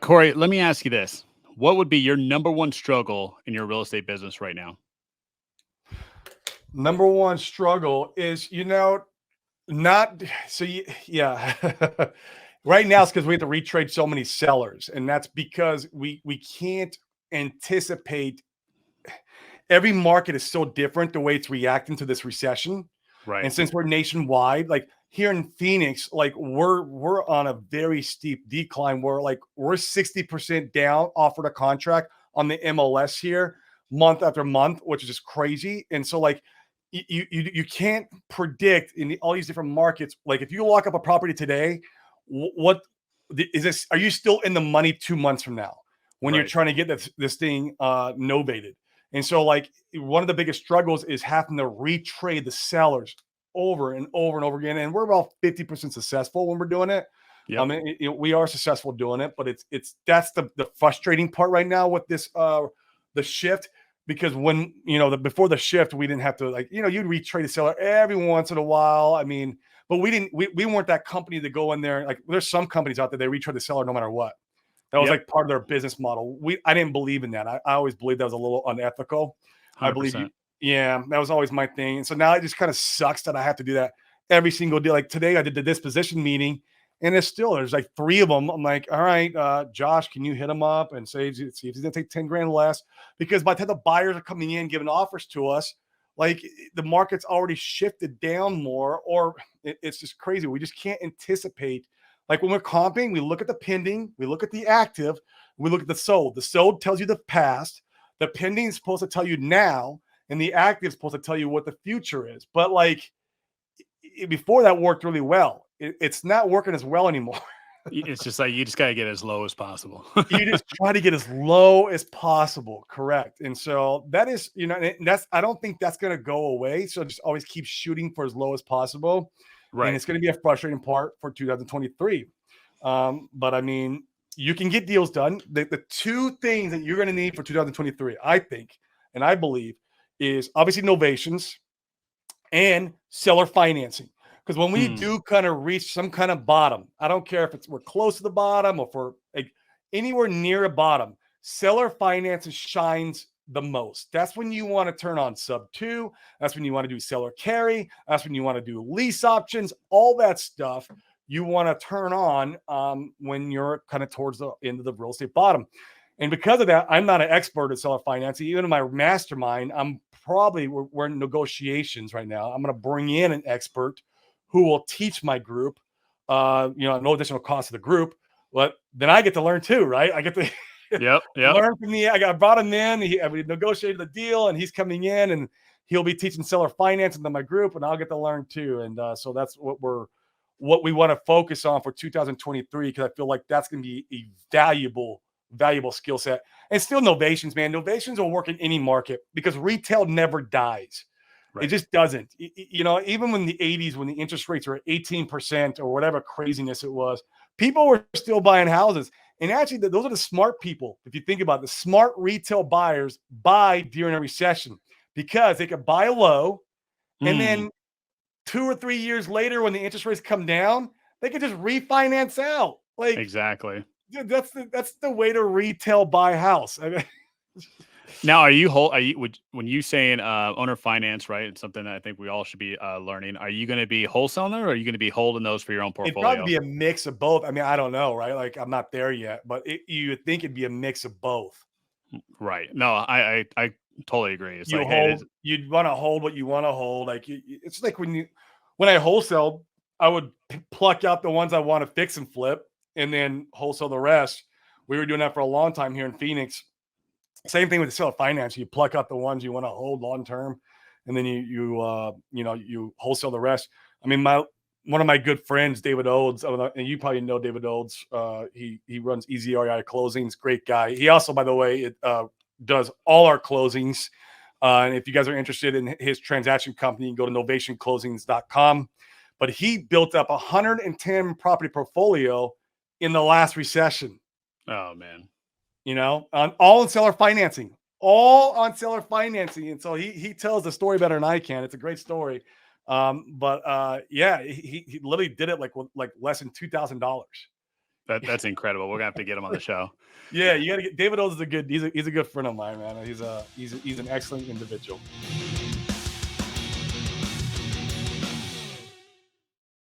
Corey, let me ask you this. What would be your number one struggle in your real estate business right now? Number one struggle is, not so yeah. Right now it's because we have to retrade so many sellers, and that's because we can't anticipate. Every market is so different the way it's reacting to this recession. Right. And since we're nationwide, like here in Phoenix, like we're on a very steep decline. We're 60% down off of the contract on the MLS here month after month, which is just crazy. And so like you can't predict all these different markets. Like if you lock up a property today, what is this? Are you still in the money 2 months from now when you're Right. trying to get this thing novated? And so like one of the biggest struggles is having to retrade the sellers over and over and over again. And we're about 50% successful when we're doing it. Yep. We are successful doing it, but it's that's the frustrating part right now with this the shift, because when before the shift we didn't have to, like, you'd retrade the seller every once in a while. I mean, but we weren't that company to go in there. Like there's some companies out there, they retrade the seller no matter what. That was Yep. like part of their business model. I didn't believe in that. I always believed that was a little unethical. I believe you. 100%. Yeah, that was always my thing. And so now it just kind of sucks that I have to do that every single day. Like today, I did the disposition meeting, and there's like three of them. I'm like, all right, Josh, can you hit him up and see if he's gonna take 10 grand less? Because by the time the buyers are coming in giving offers to us, like the market's already shifted down more, or it's just crazy. We just can't anticipate. Like when we're comping, we look at the pending, we look at the active, we look at the sold. The sold tells you the past, the pending is supposed to tell you now, and the active is supposed to tell you what the future is. But like before that worked really well. It's not working as well anymore. It's just like you just got to get as low as possible. You just try to get as low as possible. Correct. And so that is, I don't think that's going to go away. So just always keep shooting for as low as possible. And Right. it's going to be a frustrating part for 2023. But I mean, you can get deals done. The two things that you're going to need for 2023, I think, and I believe, is obviously novations and seller financing. Because when we Mm, do kind of reach some kind of bottom, I don't care if we're close to the bottom or if we're like anywhere near a bottom, seller financing shines the most. That's when you want to turn on sub two. That's when you want to do seller carry. That's when you want to do lease options, all that stuff you want to turn on when you're kind of towards the end of the real estate bottom. And because of that, I'm not an expert at seller financing. Even in my mastermind, we're in negotiations right now. I'm going to bring in an expert who will teach my group, no additional cost to the group, but then I get to learn too, right? I get to yep. Yep. learn from I brought him in. We negotiated the deal, and he's coming in, and he'll be teaching seller financing to my group, and I'll get to learn too. And so that's what we want to focus on for 2023, because I feel like that's going to be a valuable skill set. And still novations, man. Novations will work in any market because retail never dies. It Right. just doesn't. Even when the 80s, when the interest rates were at 18% or whatever craziness it was, people were still buying houses. And actually, those are the smart people. If you think about it, the smart retail buyers buy during a recession because they could buy low, and Mm, then 2 or 3 years later, when the interest rates come down, they could just refinance out. Like exactly. that's the way to retail buy house. I mean, Now, are you when you saying owner finance, right? It's something that I think we all should be learning. Are you going to be wholesaling, or are you going to be holding those for your own it'd probably portfolio? be a mix of both. I mean, I don't know, right? Like I'm not there yet, but you would think it'd be a mix of both. Right. No, I totally agree. It's You like, hey, hold, you'd want to hold what you want to hold. Like it's like when I wholesale, I would pluck out the ones I want to fix and flip, and then wholesale the rest. We were doing that for a long time here in Phoenix. Same thing with the seller finance. You pluck out the ones you want to hold long term, and then you wholesale the rest. I mean, one of my good friends, David Odes, and you probably know David Odes. He runs Easy REI Closings. Great guy. He also, by the way, does all our closings. And if you guys are interested in his transaction company, you can go to novationclosings.com. But he built up 110 property portfolio in the last recession. oh man. On all in seller financing, all on seller financing. And so he tells the story better than I can. It's a great story. But yeah, he literally did it like less than $2,000. That's incredible. We're gonna have to get him on the show. Yeah, you got to get David O's is a good. He's a good friend of mine, man. He's an excellent individual.